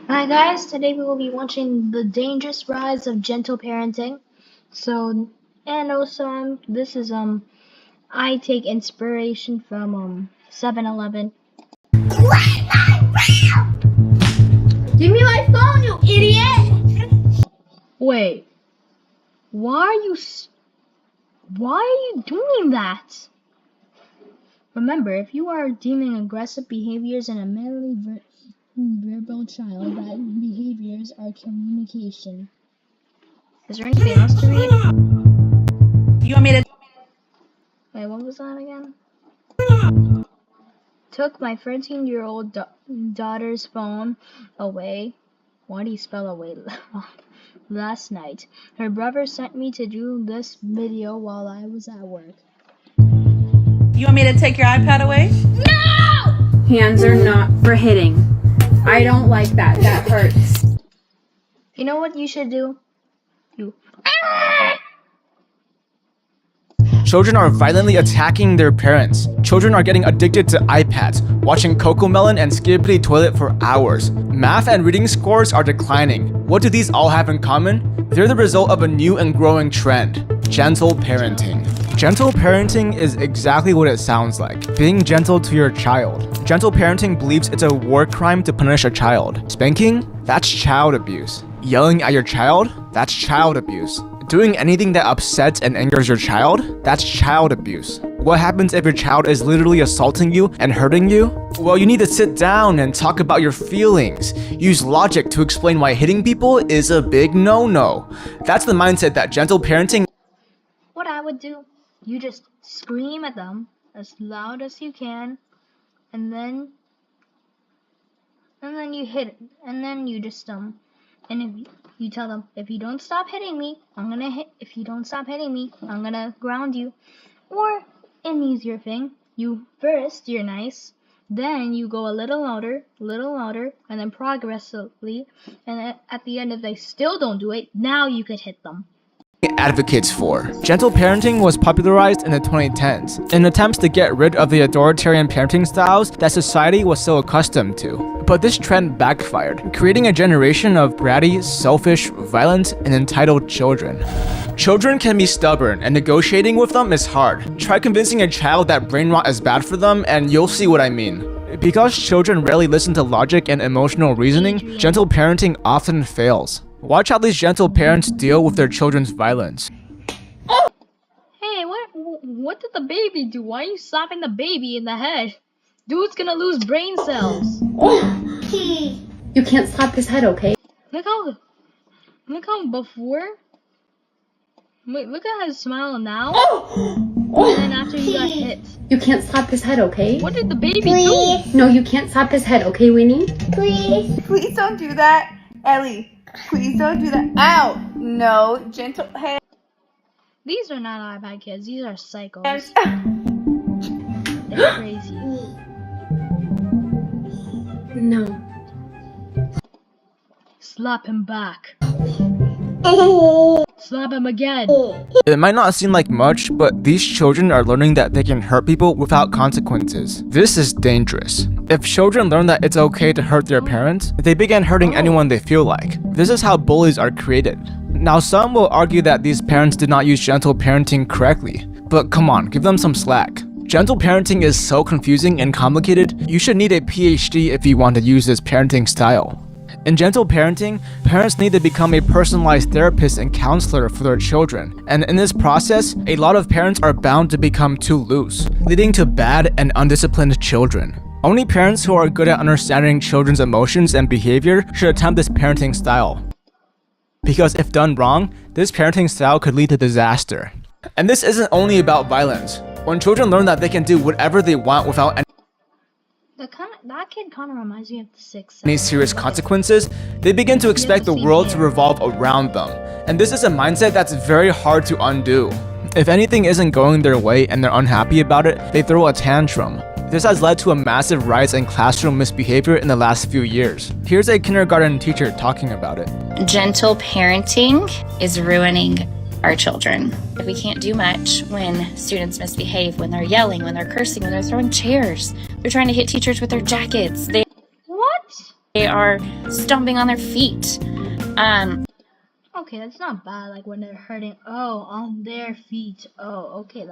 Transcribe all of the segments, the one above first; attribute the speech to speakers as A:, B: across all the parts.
A: Hi guys, today we will be watching The Dangerous Rise of Gentle Parenting. This is I take inspiration from 7-Eleven.
B: Give me my phone, you idiot!
A: Wait, why are you doing that? Remember, if you are deeming aggressive behaviors in a mentally verbal child, that behaviors are communication. Is there anything else to read?
B: You want me to?
A: Wait, what was that again? Took my 13-year-old daughter's phone away. Why do you spell away? Last night. Her brother sent me to do this video while I was at work.
B: You want me to take your iPad away? No! Hands are not for hitting. I don't like that. That hurts.
A: You know what you should do?
C: Children are violently attacking their parents. Children are getting addicted to iPads, watching Cocomelon and Skippity Toilet for hours. Math and reading scores are declining. What do these all have in common? They're the result of a new and growing trend: gentle parenting. Gentle parenting is exactly what it sounds like: being gentle to your child. Gentle parenting believes it's a war crime to punish a child. Spanking? That's child abuse. Yelling at your child? That's child abuse. Doing anything that upsets and angers your child? That's child abuse. What happens if your child is literally assaulting you and hurting you? Well, you need to sit down and talk about your feelings. Use logic to explain why hitting people is a big no-no. That's the mindset that gentle parenting.
A: What I would do, you just scream at them as loud as you can, and then you hit it, and then you just and if you tell them, if you don't stop hitting me, if you don't stop hitting me, I'm gonna ground you. Or an easier thing, you're nice, then you go a little louder, and then progressively, and at the end, if they still don't do it, now you could hit them.
C: Advocates for. Gentle parenting was popularized in the 2010s in attempts to get rid of the authoritarian parenting styles that society was so accustomed to. But this trend backfired, creating a generation of bratty, selfish, violent, and entitled children. Children can be stubborn, and negotiating with them is hard. Try convincing a child that brain rot is bad for them, and you'll see what I mean. Because children rarely listen to logic and emotional reasoning, gentle parenting often fails. Watch how these gentle parents deal with their children's violence.
A: Hey, what did the baby do? Why are you slapping the baby in the head? Dude's gonna lose brain cells.
B: You can't slap his head, okay?
A: Look how before. Wait, look at his smile now. And then after he got hit.
B: You can't slap his head, okay?
A: What did the baby do?
B: No, you can't slap his head, okay, Winnie?
D: Please don't do that. Ellie, please don't do that. Ow! No, gentle hand.
A: These are not iPad kids, these are psychos. They're crazy.
B: No.
A: Slap him back. Slap him again.
C: It might not seem like much, but these children are learning that they can hurt people without consequences. This is dangerous. If children learn that it's okay to hurt their parents, they begin hurting anyone they feel like. This is how bullies are created. Now, some will argue that these parents did not use gentle parenting correctly, but come on, give them some slack. Gentle parenting is so confusing and complicated, you should need a PhD if you want to use this parenting style. In gentle parenting, parents need to become a personalized therapist and counselor for their children, and in this process, a lot of parents are bound to become too loose, leading to bad and undisciplined children. Only parents who are good at understanding children's emotions and behavior should attempt this parenting style. Because if done wrong, this parenting style could lead to disaster. And this isn't only about violence. When children learn that they can do whatever they want without
A: That kid kind of reminds me of the Sixth Sense.
C: any serious consequences, they begin to expect the world to revolve around them. And this is a mindset that's very hard to undo. If anything isn't going their way and they're unhappy about it, they throw a tantrum. This has led to a massive rise in classroom misbehavior in the last few years. Here's a kindergarten teacher talking about it.
E: Gentle parenting is ruining our children. We can't do much when students misbehave, when they're yelling, when they're cursing, when they're throwing chairs. They're trying to hit teachers with their jackets.
A: What?
E: They are stomping on their feet.
A: Okay, that's not bad. Like when they're hurting. Oh, on their feet. Oh, okay.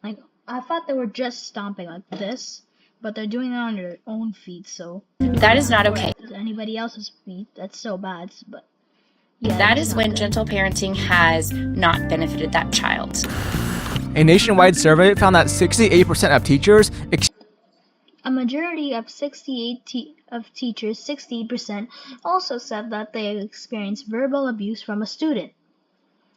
A: Like I thought they were just stomping like this, but they're doing it on their own feet. So
E: That is not okay.
A: anybody else's feet, that's so bad. But yeah,
E: That
A: it's
E: is
A: not
E: when
A: good.
E: gentle parenting has not benefited that child.
C: A nationwide survey found that 68% of teachers
A: A majority of 68 of teachers, 68%, also said that they experienced verbal abuse from a student,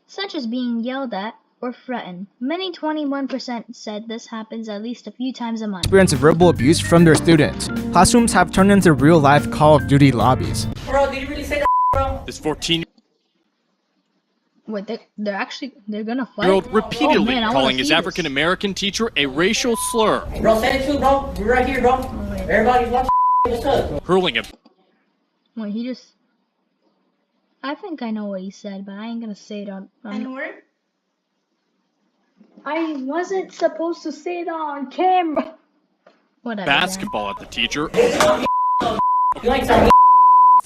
A: such as being yelled at or threatened. Many 21% said this happens at least a few times a month.
C: experience verbal abuse from their students. Classrooms have turned into real-life Call of Duty lobbies.
F: Bro, did you really say that, bro?
G: This 14-year-old
A: Wait, they're gonna fight?
G: repeatedly
A: I wanna
G: calling
A: see
G: his
A: this.
G: African-American teacher a racial slur,
F: Bro, send it to, bro. We're right here, bro. Everybody's watching. What's up?
G: hurling a
A: Wait, he just... I think I know what he said, but I ain't gonna say it on...
D: N-word?
A: I wasn't supposed to say it on camera. Whatever.
G: basketball at the teacher,
F: You like some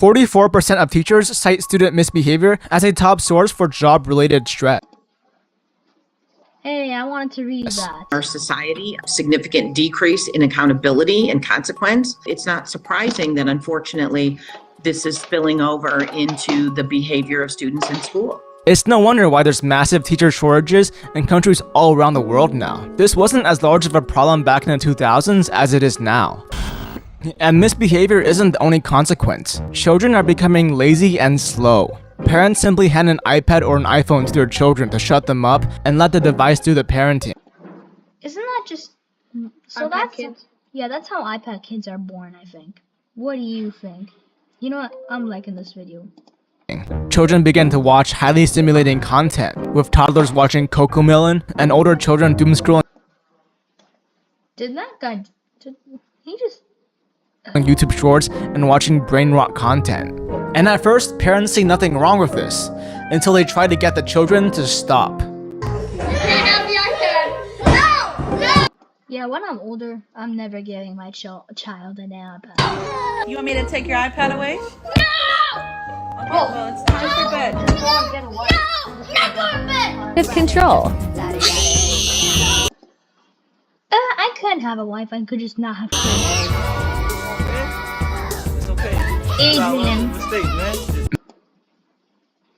C: 44% of teachers cite student misbehavior as a top source for job-related stress.
A: Hey, I wanted to read that.
H: Our society, a significant decrease in accountability and consequence. It's not surprising that unfortunately this is spilling over into the behavior of students in school.
C: It's no wonder why there's massive teacher shortages in countries all around the world now. This wasn't as large of a problem back in the 2000s as it is now. And misbehavior isn't the only consequence. Children are becoming lazy and slow. Parents simply hand an iPad or an iPhone to their children to shut them up and let the device do the parenting.
A: Isn't that just... So
D: iPad
A: that's...
D: kids?
A: Yeah, that's how iPad kids are born, I think. What do you think? You know what? I'm liking this video.
C: Children begin to watch highly stimulating content, with toddlers watching Cocomelon and older children doomscrolling
A: Did that guy... He just...
C: on YouTube Shorts and watching brain rot content. And at first, parents see nothing wrong with this, until they try to get the children to stop.
A: Yeah, when I'm older, I'm never giving my child an iPad.
B: You want me to take your iPad away? No! Okay, well, it's time for bed.
I: With control.
A: I couldn't have a wife, I could just not have kids.
F: It's okay.
A: Adrian.
F: Mistake, man.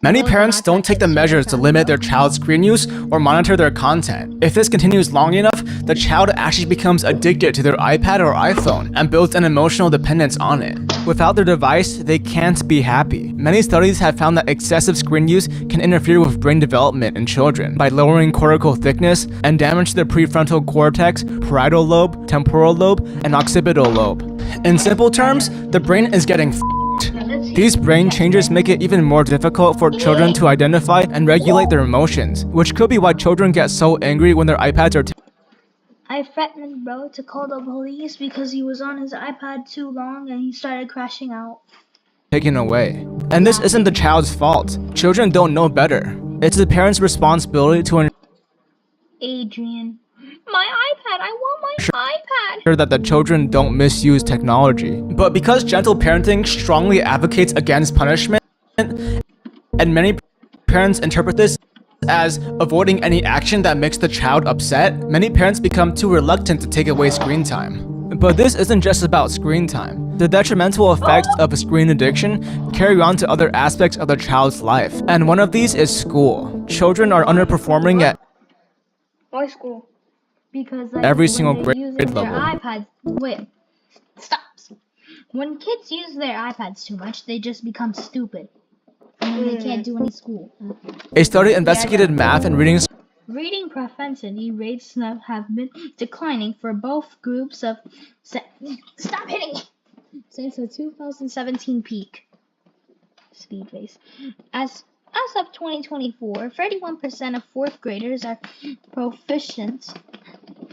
C: Many parents don't take the measures to limit their child's screen use or monitor their content. If this continues long enough, the child actually becomes addicted to their iPad or iPhone and builds an emotional dependence on it. Without their device, they can't be happy. Many studies have found that excessive screen use can interfere with brain development in children by lowering cortical thickness and damage the prefrontal cortex, parietal lobe, temporal lobe, and occipital lobe. In simple terms, the brain is getting These brain changes make it even more difficult for children to identify and regulate their emotions, which could be why children get so angry when their iPads are
A: I threatened bro to call the police because he was on his iPad too long and he started crashing out.
C: taken away. And this isn't the child's fault. Children don't know better. It's the parent's responsibility to
A: Adrian. My iPad! I want my iPad!
C: ensure that the children don't misuse technology. But because gentle parenting strongly advocates against punishment, and many parents interpret this as avoiding any action that makes the child upset, many parents become too reluctant to take away screen time. But this isn't just about screen time. The detrimental effects of screen addiction carry on to other aspects of the child's life, and one of these is school. Children are underperforming at
A: Why school? Because like,
C: every
A: when
C: single
A: they're
C: grade
A: using their
C: level.
A: iPads. Wait, stop. When kids use their iPads too much, they just become stupid, and then they can't do any school.
C: A study investigated math and reading
A: Reading propensity rates have been declining for both groups of stop hitting me since the 2017 peak. Speed base. As of 2024, 31% of fourth graders are proficient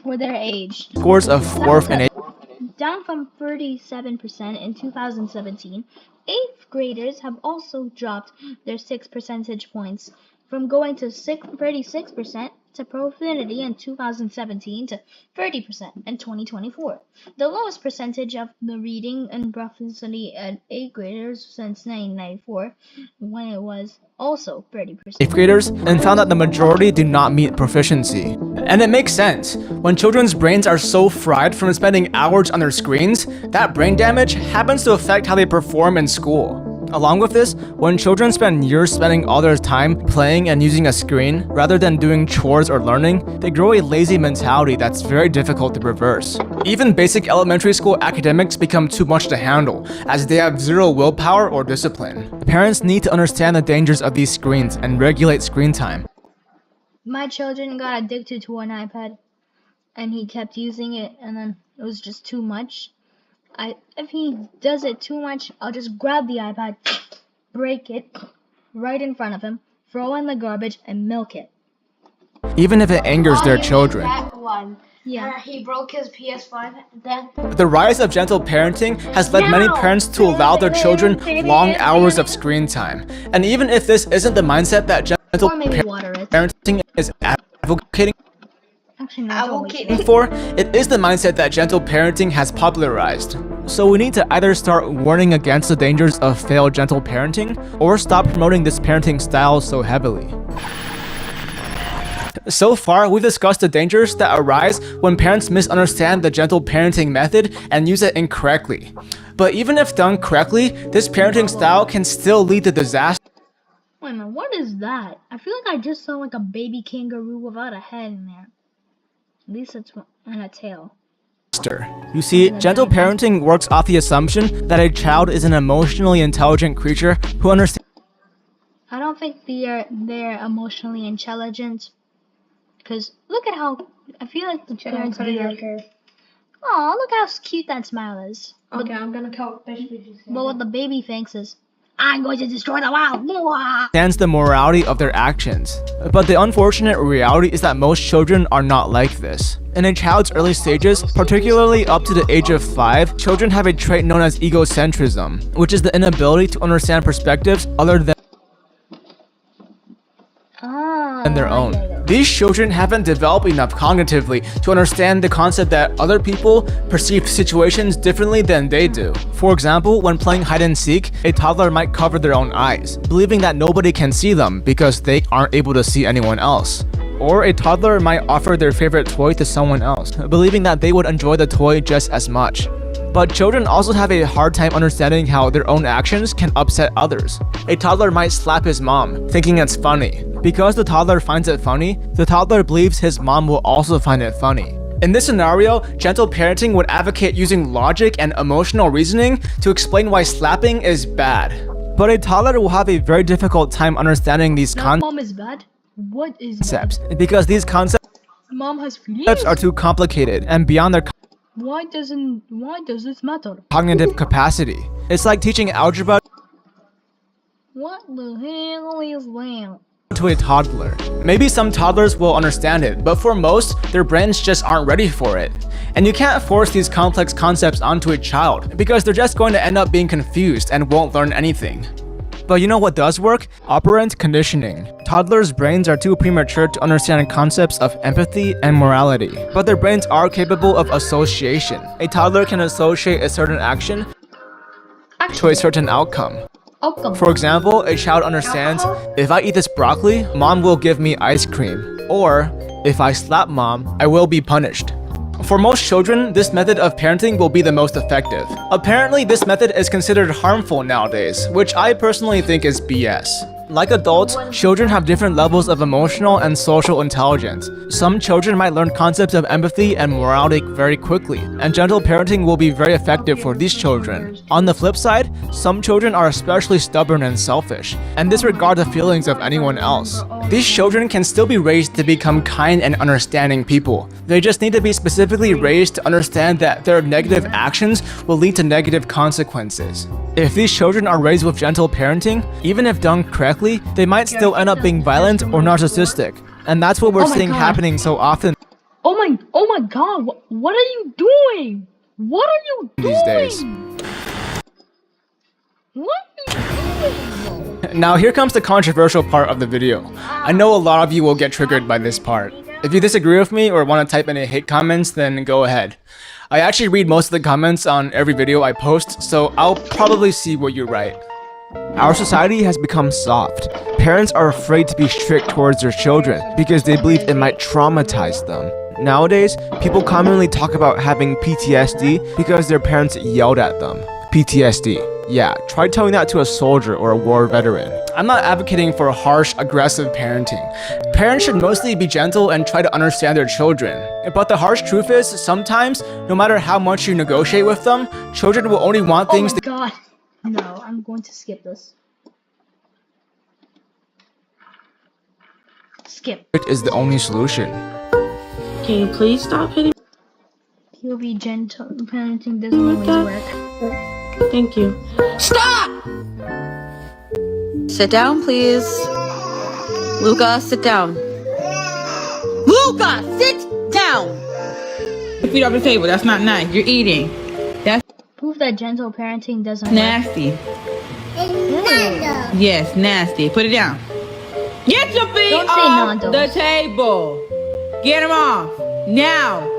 A: for their age.
C: scores of 4th and 8th
A: Down from 37% in 2017, 8th graders have also dropped their 6 percentage points from going to 36% to profanity in 2017 to 30% in 2024. The lowest percentage of the reading and proficiency at 8th graders since 1994, when it was also 30%.
C: 8th graders and found that the majority do not meet proficiency. And it makes sense. When children's brains are so fried from spending hours on their screens, that brain damage happens to affect how they perform in school. Along with this, when children spend years spending all their time playing and using a screen rather than doing chores or learning, they grow a lazy mentality that's very difficult to reverse. Even basic elementary school academics become too much to handle, as they have zero willpower or discipline. Parents need to understand the dangers of these screens and regulate screen time.
A: My children got addicted to an iPad, and he kept using it, and then it was just too much. If he does it too much, I'll just grab the iPad, break it right in front of him, throw in the garbage, and milk it.
C: Even if it angers their children.
I: That one.
A: Yeah.
I: He broke his PS5 then.
C: The rise of gentle parenting has led many parents to allow their children long hours of screen time. And even if this isn't the mindset that gentle parenting is advocating for, it is the mindset that gentle parenting has popularized. So we need to either start warning against the dangers of failed gentle parenting, or stop promoting this parenting style so heavily. So far, we've discussed the dangers that arise when parents misunderstand the gentle parenting method and use it incorrectly. But even if done correctly, this parenting style can still lead to disaster.
A: Wait a minute, what is that? I feel like I just saw like a baby kangaroo without a head in there. At least it's and a tail.
C: You see, gentle parenting works off the assumption that a child is an emotionally intelligent creature who understands.
A: I don't think they're emotionally intelligent. Because look at how I feel like the parents be like, oh, look how cute that smile is.
I: Okay, I'm gonna count fish.
A: But what the baby thinks is, I'm going to destroy the world.
C: Understands the morality of their actions. But the unfortunate reality is that most children are not like this. In a child's early stages, particularly up to the age of 5, children have a trait known as egocentrism, which is the inability to understand perspectives other than their own. These children haven't developed enough cognitively to understand the concept that other people perceive situations differently than they do. For example, when playing hide and seek, a toddler might cover their own eyes, believing that nobody can see them because they aren't able to see anyone else. Or a toddler might offer their favorite toy to someone else, believing that they would enjoy the toy just as much. But children also have a hard time understanding how their own actions can upset others. A toddler might slap his mom, thinking it's funny. Because the toddler finds it funny, the toddler believes his mom will also find it funny. In this scenario, gentle parenting would advocate using logic and emotional reasoning to explain why slapping is bad. But a toddler will have a very difficult time understanding these
A: Mom is bad? What is
C: concepts, because these concepts
A: Mom has feelings?
C: are too complicated and beyond their
A: Why does this matter?
C: cognitive capacity. It's like teaching algebra
A: What the hell is that?
C: to a toddler. Maybe some toddlers will understand it, but for most, their brains just aren't ready for it. And you can't force these complex concepts onto a child, because they're just going to end up being confused and won't learn anything. But you know what does work? Operant conditioning. Toddlers' brains are too premature to understand concepts of empathy and morality, but their brains are capable of association. A toddler can associate a certain action to a certain outcome. For example, a child understands, if I eat this broccoli, mom will give me ice cream. Or, if I slap mom, I will be punished. For most children, this method of parenting will be the most effective. Apparently, this method is considered harmful nowadays, which I personally think is BS. Like adults, children have different levels of emotional and social intelligence. Some children might learn concepts of empathy and morality very quickly, and gentle parenting will be very effective for these children. On the flip side, some children are especially stubborn and selfish, and disregard the feelings of anyone else. These children can still be raised to become kind and understanding people. They just need to be specifically raised to understand that their negative actions will lead to negative consequences. If these children are raised with gentle parenting, even if done correctly, they might still end up being violent or narcissistic. And that's what we're seeing happening so often
A: Oh my god, what are you doing? What are you doing?
C: these days.
A: What are you doing?
C: Now here comes the controversial part of the video. I know a lot of you will get triggered by this part. If you disagree with me or want to type any hate comments, then go ahead. I actually read most of the comments on every video I post, so I'll probably see what you write. Our society has become soft. Parents are afraid to be strict towards their children because they believe it might traumatize them. Nowadays, people commonly talk about having PTSD because their parents yelled at them. PTSD. Yeah, try telling that to a soldier or a war veteran. I'm not advocating for harsh, aggressive parenting. Parents should mostly be gentle and try to understand their children. But the harsh truth is, sometimes, no matter how much you negotiate with them, children will only want things.
A: Oh my god. No, I'm going to skip this. Skip.
C: Is the only solution.
B: Can you please stop hitting?
A: POV gentle parenting doesn't always work.
B: Thank you. Stop! Sit down, please. Luca, sit down. Luca, sit down! Feet off the table. That's not nice. You're eating. That's
A: Prove that gentle parenting doesn't work.
B: nasty. Yes, nasty. Put it down. Get your feet
A: Don't say
B: off
A: Nando's.
B: the table. Get them off. Now.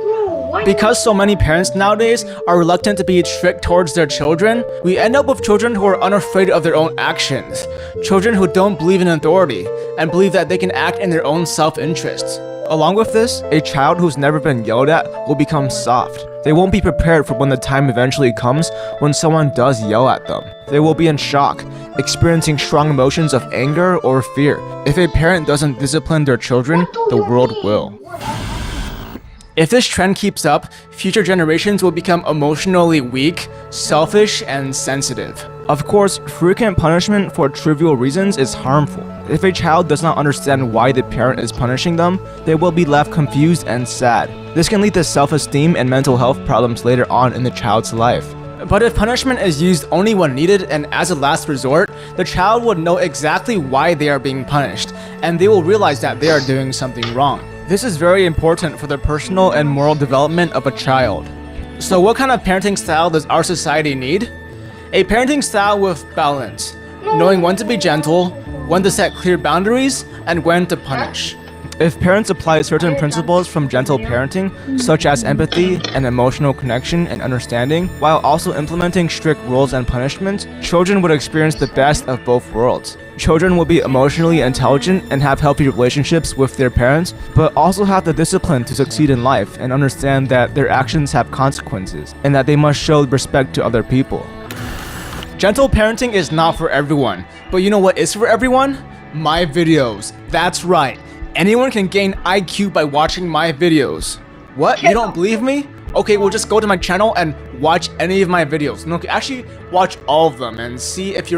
C: Because so many parents nowadays are reluctant to be strict towards their children, we end up with children who are unafraid of their own actions. Children who don't believe in authority and believe that they can act in their own self-interest. Along with this, a child who's never been yelled at will become soft. They won't be prepared for when the time eventually comes when someone does yell at them. They will be in shock, experiencing strong emotions of anger or fear. If a parent doesn't discipline their children, the world will. If this trend keeps up, future generations will become emotionally weak, selfish, and sensitive. Of course, frequent punishment for trivial reasons is harmful. If a child does not understand why the parent is punishing them, they will be left confused and sad. This can lead to self-esteem and mental health problems later on in the child's life. But if punishment is used only when needed and as a last resort, the child would know exactly why they are being punished, and they will realize that they are doing something wrong. This is very important for the personal and moral development of a child. So what kind of parenting style does our society need? A parenting style with balance, knowing when to be gentle, when to set clear boundaries, and when to punish. If parents apply certain principles from gentle parenting, such as empathy and emotional connection and understanding, while also implementing strict rules and punishments, children would experience the best of both worlds. Children will be emotionally intelligent and have healthy relationships with their parents, but also have the discipline to succeed in life and understand that their actions have consequences, and that they must show respect to other people. Gentle parenting is not for everyone, but you know what is for everyone? My videos. That's right. Anyone can gain IQ by watching my videos. What? You don't believe me? Okay, well just go to my channel and watch any of my videos. No, actually watch all of them and see if you're